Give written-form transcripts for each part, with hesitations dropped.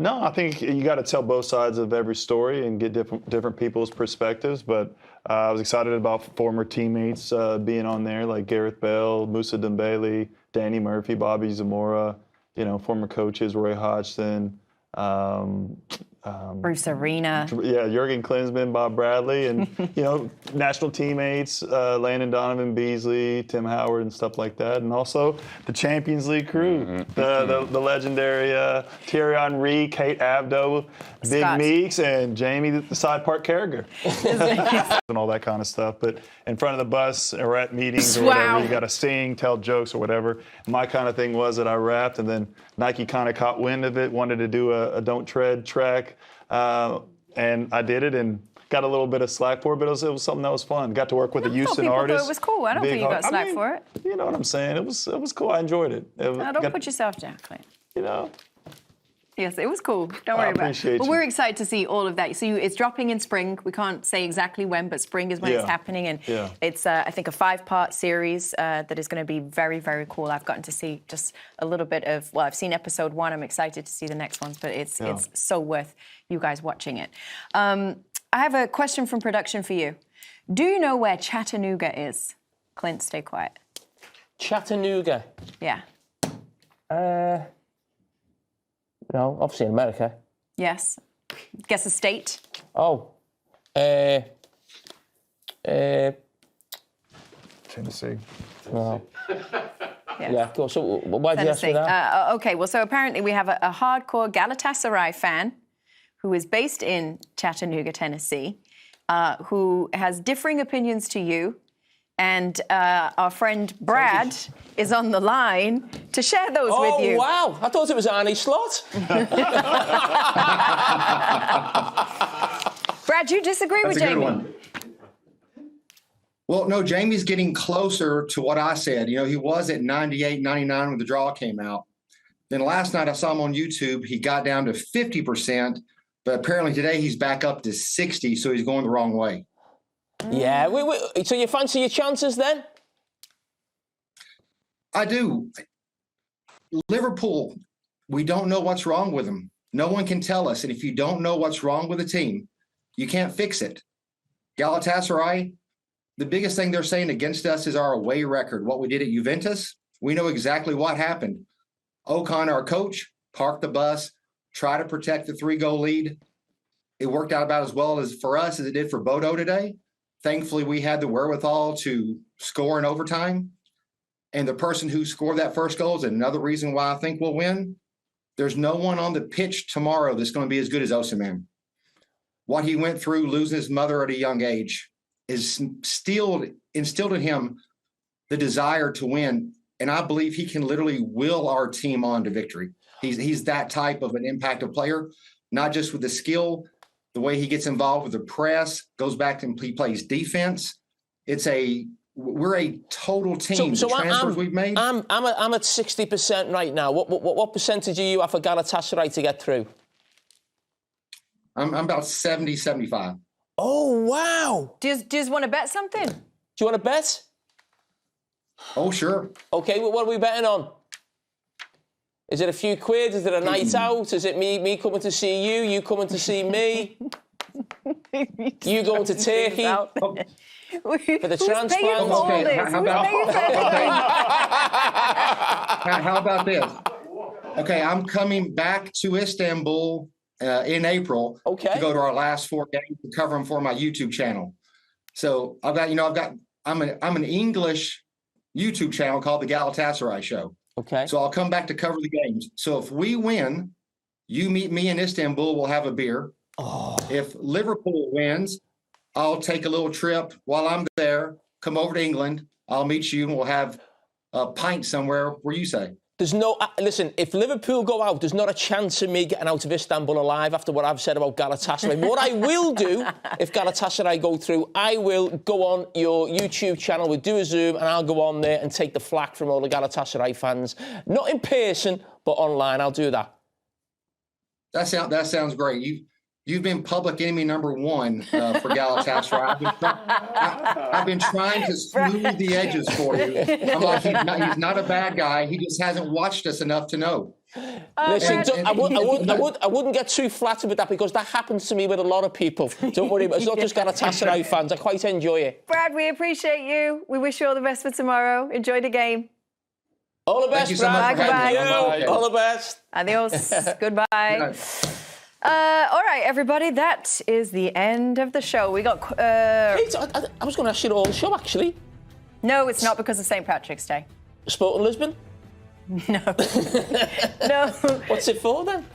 No, I think you got to tell both sides of every story and get different people's perspectives. But I was excited about former teammates being on there, like Gareth Bale, Moussa Dembele, Danny Murphy, Bobby Zamora. Former coaches, Roy Hodgson. Bruce Arena. Yeah, Jurgen Klinsmann, Bob Bradley, and national teammates, Landon Donovan, Beasley, Tim Howard, and stuff like that, and also the Champions League crew, the legendary Thierry Henry, Kate Abdo, Big Meeks, and Jamie the Side Park Carragher, and all that kind of stuff. But in front of the bus or at meetings or whatever, you got to sing, tell jokes or whatever. My kind of thing was that I rapped, and then Nike kind of caught wind of it, wanted to do a Don't Tread track. And I did it and got a little bit of slack for it, but it was something that was fun. Got to work with a Houston artist. Thought it was cool. I don't think you got slack for it. You know what I'm saying? It was cool. I enjoyed it. Don't put yourself down, Clint. Yes, it was cool. Don't worry about it. But we're excited to see all of that. So it's dropping in spring. We can't say exactly when, but spring is when it's happening. And it's, I think, a 5-part series that is going to be very, very cool. I've gotten to see just a little bit of, I've seen episode 1. I'm excited to see the next ones, but it's so worth you guys watching it. I have a question from production for you. Do you know where Chattanooga is? Clint, stay quiet. Chattanooga? Yeah. No, obviously in America. Yes. Guess a state. Oh. Tennessee. No. Yes. Yeah, cool. So why did you ask me that? Okay, well, so apparently we have a hardcore Galatasaray fan who is based in Chattanooga, Tennessee, who has differing opinions to you. And our friend Brad is on the line to share those with you. Oh, wow. I thought it was Arnie Slot. Brad, you disagree with Jamie? Good one. Well, no, Jamie's getting closer to what I said. He was at 98, 99 when the draw came out. Then last night I saw him on YouTube. He got down to 50%, but apparently today he's back up to 60, so he's going the wrong way. Yeah, so you fancy your chances then? I do. Liverpool, we don't know what's wrong with them. No one can tell us. And if you don't know what's wrong with a team, you can't fix it. Galatasaray, the biggest thing they're saying against us is our away record. What we did at Juventus, we know exactly what happened. Okan, our coach, parked the bus, tried to protect the 3-goal lead. It worked out about as well as for us as it did for Bodo today. Thankfully, we had the wherewithal to score in overtime. And the person who scored that first goal is another reason why I think we'll win. There's no one on the pitch tomorrow that's going to be as good as Osimhen. What he went through, losing his mother at a young age, is instilled in him the desire to win. And I believe he can literally will our team on to victory. He's that type of an impactful player, not just with the skill, the way he gets involved with the press, goes back and he plays defense. We're a total team. So the transfers we've made. I'm at 60% right now. What percentage are you at for Galatasaray to get through? I'm about 70, 75. Oh, wow. Do you want to bet something? Do you want to bet? Oh, sure. Okay, well, what are we betting on? Is it a few quid? Is it a night out? Is it me coming to see you, you coming to see me? You going to Turkey for the transplant? Okay, how about this? Okay, I'm coming back to Istanbul in April to go to our last 4 games to cover them for my YouTube channel. So I'm an English YouTube channel called the Galatasaray Show. Okay. So I'll come back to cover the games. So if we win, you meet me in Istanbul, we'll have a beer. Oh. If Liverpool wins, I'll take a little trip while I'm there, come over to England, I'll meet you, and we'll have a pint somewhere where you say. There's no... listen, if Liverpool go out, there's not a chance of me getting out of Istanbul alive after what I've said about Galatasaray. What I will do, if Galatasaray go through, I will go on your YouTube channel, we'll do a Zoom, and I'll go on there and take the flak from all the Galatasaray fans. Not in person, but online. I'll do that. That sounds great. You've been public enemy number 1 for Galatasaray. I've been trying to smooth the edges for you. I'm like, he's not a bad guy. He just hasn't watched us enough to know. Listen, I wouldn't get too flattered with that because that happens to me with a lot of people. Don't worry, it's not just Galatasaray fans. I quite enjoy it. Brad, we appreciate you. We wish you all the best for tomorrow. Enjoy the game. All the best, Brad. Goodbye. All the best. Adios. Goodbye. All right, everybody, that is the end of the show. We got... Kate, I was going to ask you all the show, actually. No, it's not because of St. Patrick's Day. Sport in Lisbon? No. No. What's it for, then?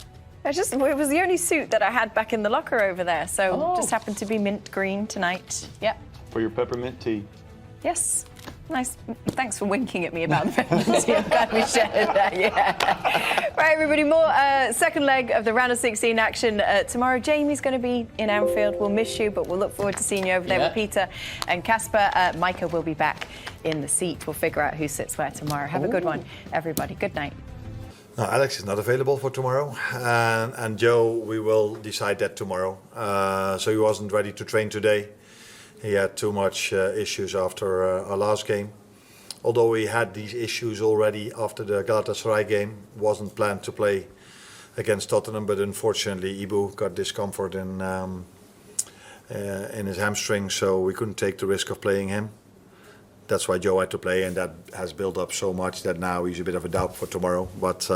It was the only suit that I had back in the locker over there, so just happened to be mint green tonight. Yep. For your peppermint tea. Yes. Nice. Thanks for winking at me about the peppermint tea. I'm glad we shared that, yeah. Right, everybody, more second leg of the round of 16 action tomorrow. Jamie's going to be in Anfield. We'll miss you, but we'll look forward to seeing you over there with Peter and Casper. Micah will be back in the seat. We'll figure out who sits where tomorrow. Have a good one, everybody. Good night. No, Alex is not available for tomorrow, and Joe, we will decide that tomorrow. So he wasn't ready to train today. He had too much issues after our last game. Although he had these issues already after the Galatasaray game, wasn't planned to play against Tottenham, but unfortunately Ibu got discomfort in his hamstring, so we couldn't take the risk of playing him. That's why Joe had to play, and that has built up so much that now he's a bit of a doubt for tomorrow. But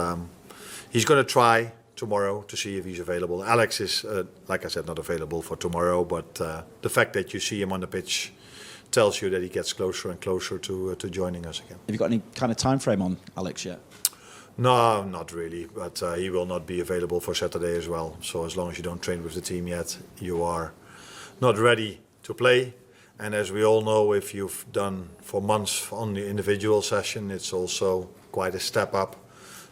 he's going to try tomorrow to see if he's available. Alex is, like I said, not available for tomorrow, but the fact that you see him on the pitch tells you that he gets closer and closer to joining us again. Have you got any kind of time frame on Alex yet? No, not really, but he will not be available for Saturday as well. So as long as you don't train with the team yet, you are not ready to play. And as we all know, if you've done for months on the individual session, it's also quite a step up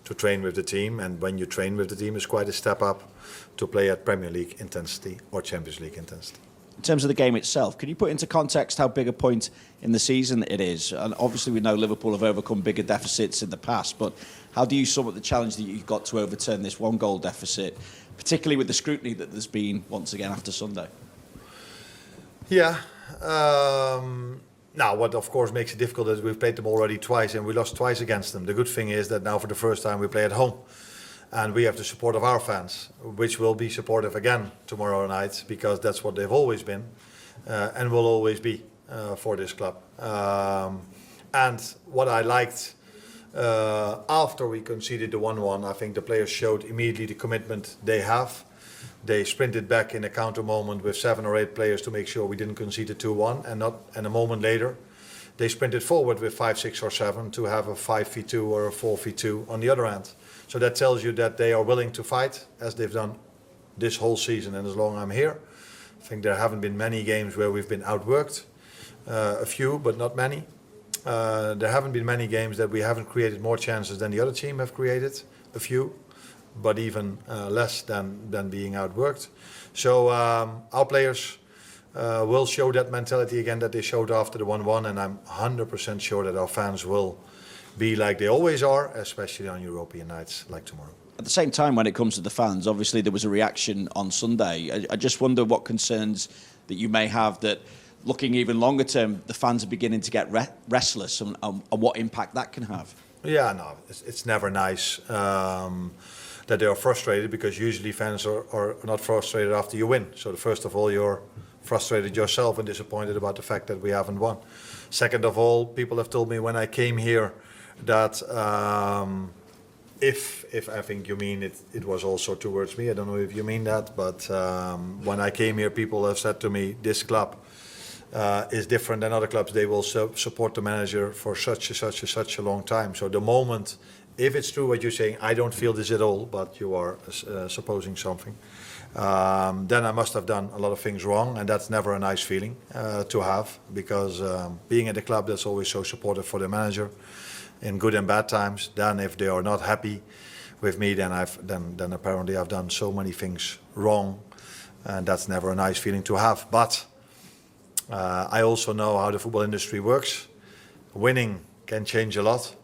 to train with the team. And when you train with the team, it's quite a step up to play at Premier League intensity or Champions League intensity. In terms of the game itself, can you put into context how big a point in the season it is? And obviously we know Liverpool have overcome bigger deficits in the past, but how do you sum up the challenge that you've got to overturn this one goal deficit, particularly with the scrutiny that there's been once again after Sunday? Yeah. Now, what of course makes it difficult is we've played them already twice and we lost twice against them. The good thing is that now for the first time we play at home. And we have the support of our fans, which will be supportive again tomorrow night, because that's what they've always been and will always be for this club. And what I liked after we conceded the 1-1, I think the players showed immediately the commitment they have. They sprinted back in a counter moment with 7 or 8 players to make sure we didn't concede a 2-1, and a moment later they sprinted forward with 5, 6 or 7 to have a 5v2 or a 4v2 on the other end. So that tells you that they are willing to fight, as they've done this whole season and as long as I'm here. I think there haven't been many games where we've been outworked. A few, but not many. There haven't been many games that we haven't created more chances than the other team have created. A few, but even less than being outworked. So our players will show that mentality again that they showed after the 1-1, and I'm 100% sure that our fans will be like they always are, especially on European nights like tomorrow. At the same time, when it comes to the fans, obviously there was a reaction on Sunday. I just wonder what concerns that you may have that, looking even longer term, the fans are beginning to get restless and what impact that can have. Yeah, no, it's never nice that they are frustrated, because usually fans are not frustrated after you win. So first of all, you're frustrated yourself and disappointed about the fact that we haven't won. Second of all, people have told me when I came here that if I think you mean it was also towards me, I don't know if you mean that, but when I came here, people have said to me, this club is different than other clubs. They will support the manager for such a long time. So the moment, if it's true what you're saying, I don't feel this at all, but you are supposing something, then I must have done a lot of things wrong, and that's never a nice feeling to have, because being at a club that's always so supportive for the manager in good and bad times, then if they are not happy with me, then apparently I've done so many things wrong, and that's never a nice feeling to have. But I also know how the football industry works. Winning can change a lot,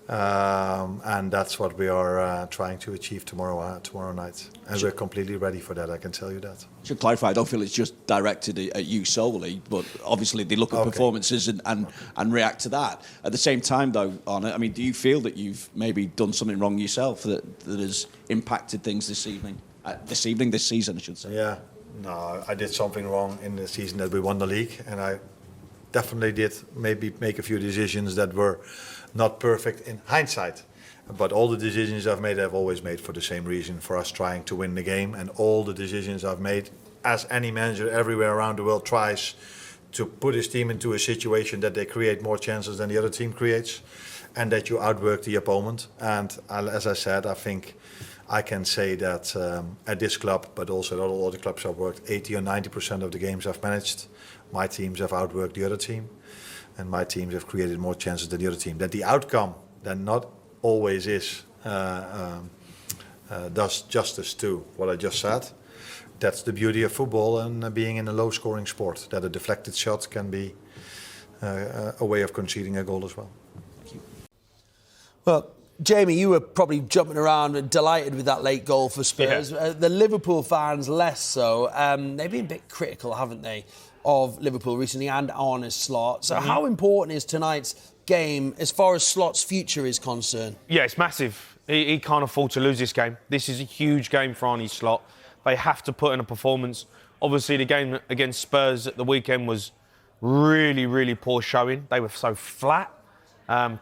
And that's what we are trying to achieve tomorrow night. And we're completely ready for that, I can tell you that. To clarify, I don't feel it's just directed at you solely, but obviously they look at performances and react to that. At the same time, though, Arne, I mean, do you feel that you've maybe done something wrong yourself that has impacted things this season, I should say? Yeah, no, I did something wrong in the season that we won the league, and I definitely did maybe make a few decisions that were not perfect in hindsight. But all the decisions I've made, I've always made for the same reason, for us trying to win the game. And all the decisions I've made, as any manager everywhere around the world tries to put his team into a situation that they create more chances than the other team creates, and that you outwork the opponent. And as I said, I think I can say that at this club, but also at all the clubs I've worked, 80 or 90% of the games I've managed, my teams have outworked the other team, and my teams have created more chances than the other team. That the outcome then not always is does justice to what I just said. That's the beauty of football and being in a low-scoring sport, that a deflected shot can be a way of conceding a goal as well. Thank you. Well, Jamie, you were probably jumping around and delighted with that late goal for Spurs. Yeah. The Liverpool fans less so. They've been a bit critical, haven't they, of Liverpool recently and Arne Slot. So how important is tonight's game as far as Slot's future is concerned? Yeah, it's massive. He can't afford to lose this game. This is a huge game for Arne Slot. They have to put in a performance. Obviously, the game against Spurs at the weekend was really, really poor showing. They were so flat,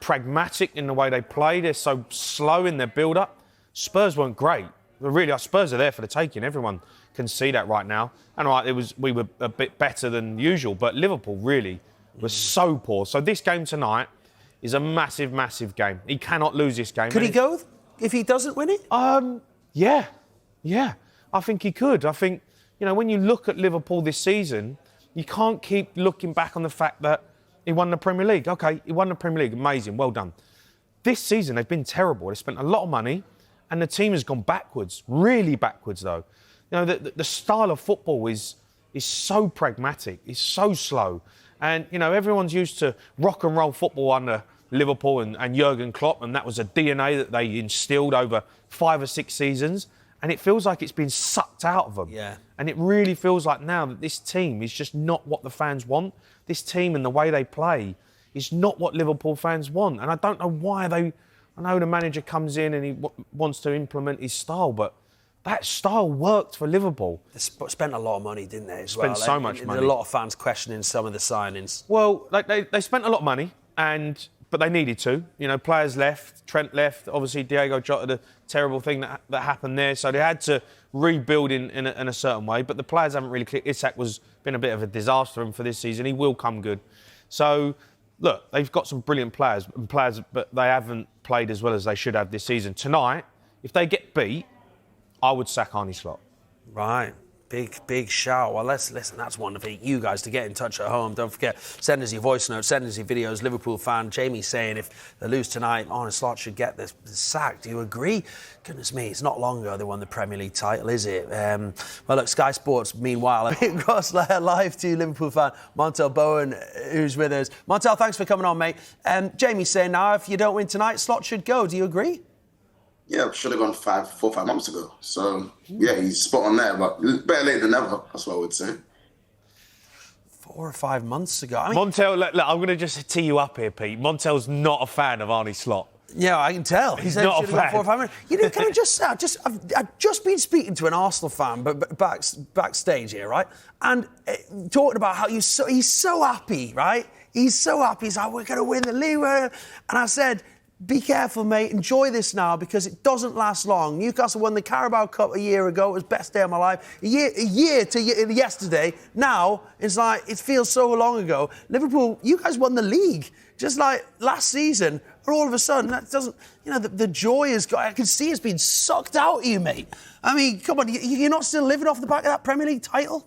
pragmatic in the way they play. They're so slow in their build-up. Spurs weren't great. Really, Spurs are there for the taking. Everyone can see that right now. And we were a bit better than usual, but Liverpool really was so poor. So this game tonight is a massive, massive game. He cannot lose this game. Could he go if he doesn't win it? Yeah. I think he could. I think, when you look at Liverpool this season, you can't keep looking back on the fact that he won the Premier League. OK, he won the Premier League. Amazing. Well done. This season, they've been terrible. They spent a lot of money and the team has gone backwards. Really backwards, though. The style of football is so pragmatic. It's so slow. And, everyone's used to rock and roll football under Liverpool and Jurgen Klopp, and that was a DNA that they instilled over 5 or 6 seasons. And it feels like it's been sucked out of them. Yeah. And it really feels like now that this team is just not what the fans want. This team and the way they play is not what Liverpool fans want. And I don't know why I know the manager comes in and he wants to implement his style, but that style worked for Liverpool. They spent a lot of money, didn't they, as spent well? So much money. A lot of fans questioning some of the signings. Well, they spent a lot of money, but they needed to. Players left, Trent left, obviously Diego Jota, the terrible thing that happened there. So they had to rebuild in a certain way, but the players haven't really clicked. Isak has been a bit of a disaster for this season. He will come good. So, look, they've got some brilliant players, but they haven't played as well as they should have this season. Tonight, if they get beat, I would sack Arne Slot. Right. Big shout. Well, listen, that's one for you guys to get in touch at home. Don't forget, send us your voice notes, send us your videos. Liverpool fan Jamie saying if they lose tonight, Arne Slot should get the sack. Do you agree? Goodness me, it's not long ago they won the Premier League title, is it? Well, look, Sky Sports, meanwhile, across live to Liverpool fan Montel Bowen, who's with us. Montel, thanks for coming on, mate. Jamie saying now, if you don't win tonight, Slot should go. Do you agree? Yeah, should have gone 4 or 5 months ago. So, yeah, he's spot on there, but better late than never, that's what I would say. 4 or 5 months ago. Montel, look, I'm going to just tee you up here, Pete. Montel's not a fan of Arne Slot. Yeah, I can tell. He's not a fan. 4 or 5 minutes. Can I just say, I've just been speaking to an Arsenal fan but backstage here, right? And talking about how he's so happy, right? He's so happy. He's like, we're going to win the league. And I said, be careful, mate. Enjoy this now because it doesn't last long. Newcastle won the Carabao Cup a year ago. It was the best day of my life. A year to yesterday. Now, it's like, it feels so long ago. Liverpool, you guys won the league just like last season. Or all of a sudden, that doesn't, the joy has got, I can see it's been sucked out of you, mate. I mean, come on, you're not still living off the back of that Premier League title?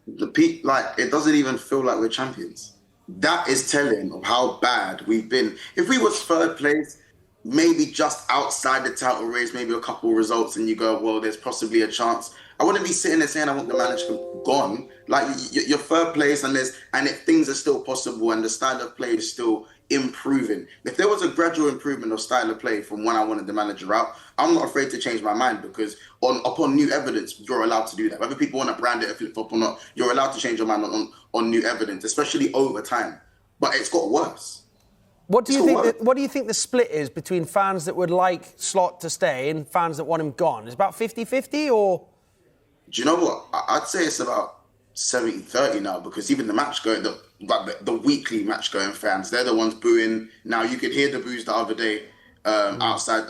It doesn't even feel like we're champions. That is telling of how bad we've been. If we was 3rd place, maybe just outside the title race, maybe a couple of results, and you go, well, there's possibly a chance. I wouldn't be sitting there saying I want the manager gone. Like, you're 3rd place, and if things are still possible, and the standard of play is still improving. If there was a gradual improvement of style of play from when I wanted the manager out, I'm not afraid to change my mind, because upon new evidence, you're allowed to do that. Whether people want to brand it a flip-flop or not, you're allowed to change your mind on new evidence, especially over time. But it's got worse. What do you think the split is between fans that would like Slot to stay and fans that want him gone? Is it about 50-50 or? Do you know what? I'd say it's about 70-30 now, because even the the weekly match going fans, they're the ones booing. Now you could hear the boos the other day outside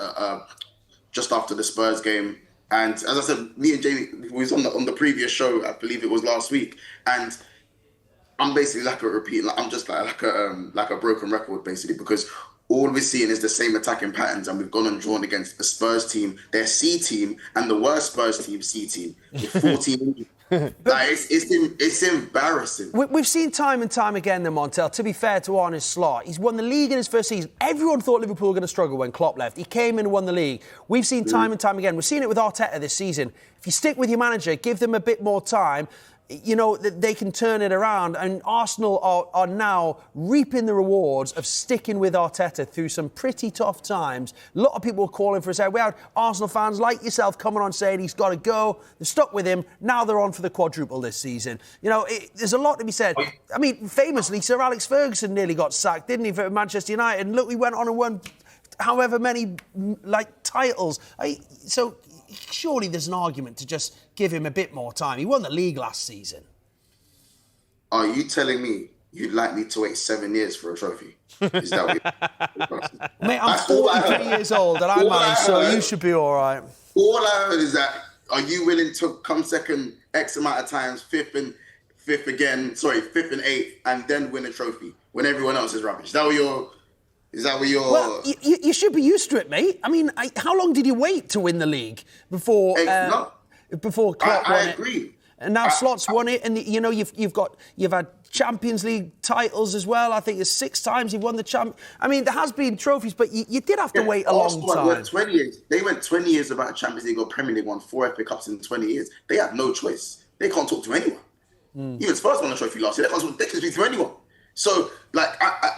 just after the Spurs game. And as I said, me and Jamie, we was on the previous show, I believe it was last week, and I'm basically like a repeat. I'm just like a broken record, basically, because all we're seeing is the same attacking patterns, and we've gone and drawn against the Spurs team, their C team, and the worst Spurs team, C team, with 14. It's embarrassing. We've seen time and time again, then, Montel, to be fair to Arne Slot, he's won the league in his first season. Everyone thought Liverpool were going to struggle when Klopp left. He came in and won the league. We've seen time and time again. We've seen it with Arteta this season. If you stick with your manager, give them a bit more time, you know, they can turn it around. And Arsenal are now reaping the rewards of sticking with Arteta through some pretty tough times. A lot of people are calling for his head. We had Arsenal fans like yourself coming on saying he's got to go. They're stuck with him. Now they're on for the quadruple this season. You know, there's a lot to be said. I mean, famously, Sir Alex Ferguson nearly got sacked, didn't he, for Manchester United? And look, he went on and won however many, titles. So surely there's an argument to just give him a bit more time. He won the league last season. Are you telling me you'd like me to wait 7 years for a trophy? Is that what you're Mate, I'm 43 years old and I'm married, so you should be all right. All I heard is that, are you willing to come second X amount of times, fifth and eighth, and then win a trophy when everyone else is rubbish? Is that what you're... Well, you should be used to it, mate. I mean, how long did you wait to win the league before Klopp won it? I agree. And now Slot's won it, and you know you've had Champions League titles as well. I think it's 6 times you've won the champ. I mean, there has been trophies, but you did have to wait a long time. Went 20 years. They went 20 years without a Champions League or Premier League, won 4 FA Cups in 20 years. They have no choice. They can't talk to anyone. Even Spurs won a trophy last year. They can't speak to anyone. So,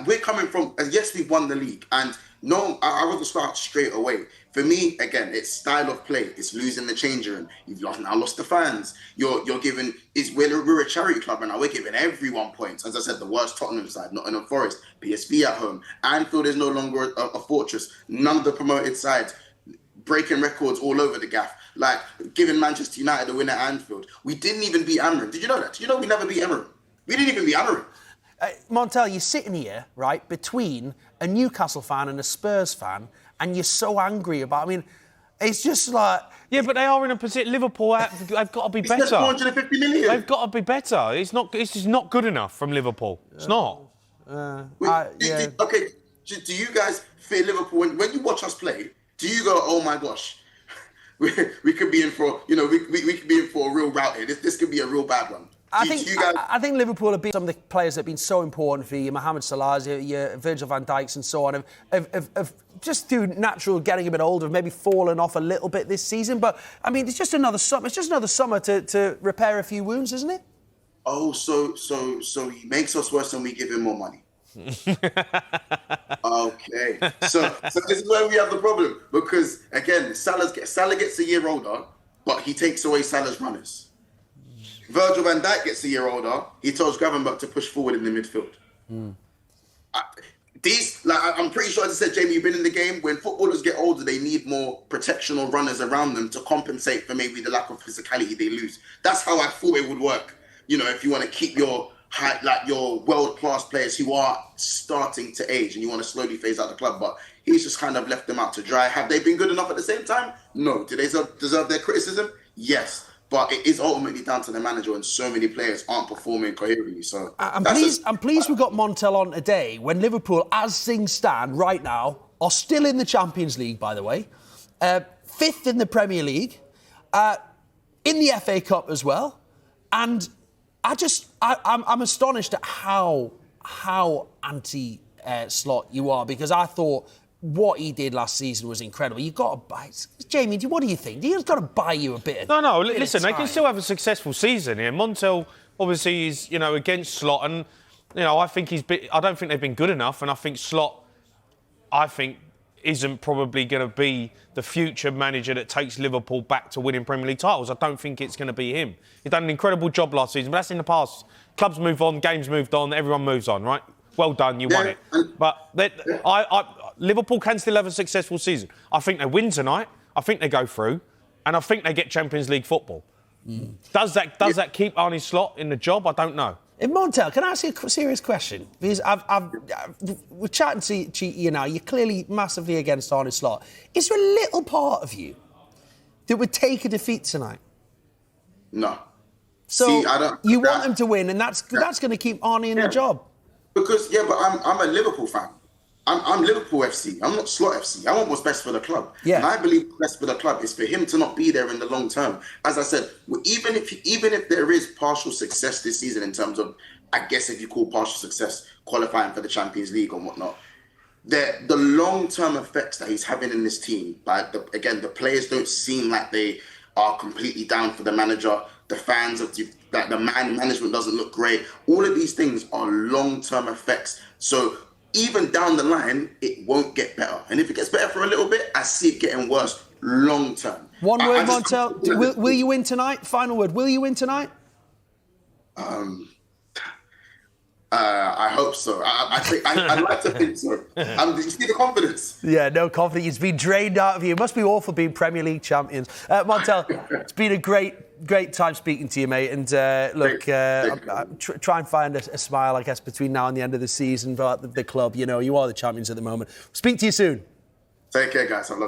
we're coming from, yes, we've won the league, and no, I want to start straight away. For me, again, it's style of play. It's losing the changing room. You've lost the fans. You're giving. We're a charity club right now. We're giving everyone points. As I said, the worst Tottenham side, Nottingham Forest, PSV at home. Anfield is no longer a fortress. None of the promoted sides breaking records all over the gaff. Like giving Manchester United a win at Anfield. We didn't even beat Amorim. Did you know that? Did you know we never beat Amorim? We didn't even beat Amorim. Montel, you're sitting here, right, between a Newcastle fan and a Spurs fan, and you're so angry about... I mean, it's just like... Yeah, but they are in a position... Liverpool, they've got to be better. 450 million. They've got to be better. It's just not good enough from Liverpool. It's not. Okay, do you guys fear Liverpool? When you watch us play, do you go, oh my gosh, we could be in for... You know, we could be in for a real rout here. This could be a real bad one. I think Liverpool have been some of the players that have been so important for you, Mohamed Salah's, your Virgil van Dijk's and so on, have just through natural getting a bit older, maybe fallen off a little bit this season. But, I mean, it's just another summer. It's just another summer to repair a few wounds, isn't it? Oh, so he makes us worse and we give him more money. Okay. So this is where we have the problem. Because, again, Salah gets a year older, but he takes away Salah's runners. Virgil van Dijk gets a year older. He tells Gravenberch to push forward in the midfield. I'm pretty sure, as I said, Jamie, you've been in the game. When footballers get older, they need more protection or runners around them to compensate for maybe the lack of physicality they lose. That's how I thought it would work. You know, if you want to keep your world-class players who are starting to age and you want to slowly phase out the club. But he's just kind of left them out to dry. Have they been good enough at the same time? No. Do they deserve their criticism? Yes. But it is ultimately down to the manager, and so many players aren't performing coherently. So I'm pleased we've got Montel on today when Liverpool, as things stand right now, are still in the Champions League, by the way, 5th in the Premier League, in the FA Cup as well, and I'm astonished at how anti-Slot you are, because I thought what he did last season was incredible. You've got to buy... Jamie, what do you think? He's got to buy you a bit of... Listen, they can still have a successful season here. Montel, obviously, is, against Slot, and You know, I don't think they've been good enough, and I think Slot, isn't probably going to be the future manager that takes Liverpool back to winning Premier League titles. I don't think it's going to be him. He done an incredible job last season, but that's in the past. Clubs move on, games moved on, everyone moves on, right? Well done, you won it. But Liverpool can still have a successful season. I think they win tonight. I think they go through, and I think they get Champions League football. Does that keep Arne Slot in the job? I don't know. Montel, can I ask you a serious question? Because we're chatting to you now. You're clearly massively against Arne Slot. Is there a little part of you that would take a defeat tonight? No. So you want him to win, and that's going to keep Arne in the job. Because but I'm a Liverpool fan. I'm Liverpool FC. I'm not Slot FC. I want what's best for the club. Yeah. And I believe what's best for the club is for him to not be there in the long term. As I said, even if there is partial success this season in terms of, I guess if you call partial success, qualifying for the Champions League and whatnot, the long-term effects that he's having in this team, like the players don't seem like they are completely down for the manager. The fans, that the management doesn't look great. All of these things are long-term effects. So even down the line, it won't get better. And if it gets better for a little bit, I see it getting worse long term. One word, Montel. Will you win tonight? Final word. Will you win tonight? I hope so. I'd like to think so. You see the confidence? Yeah, no confidence. It's been drained out of you. It must be awful being Premier League champions. Montel, it's been a great time speaking to you, mate. And try and find a smile, I guess, between now and the end of the season for the club. You know, you are the champions at the moment. Speak to you soon. Take care, guys. I love you.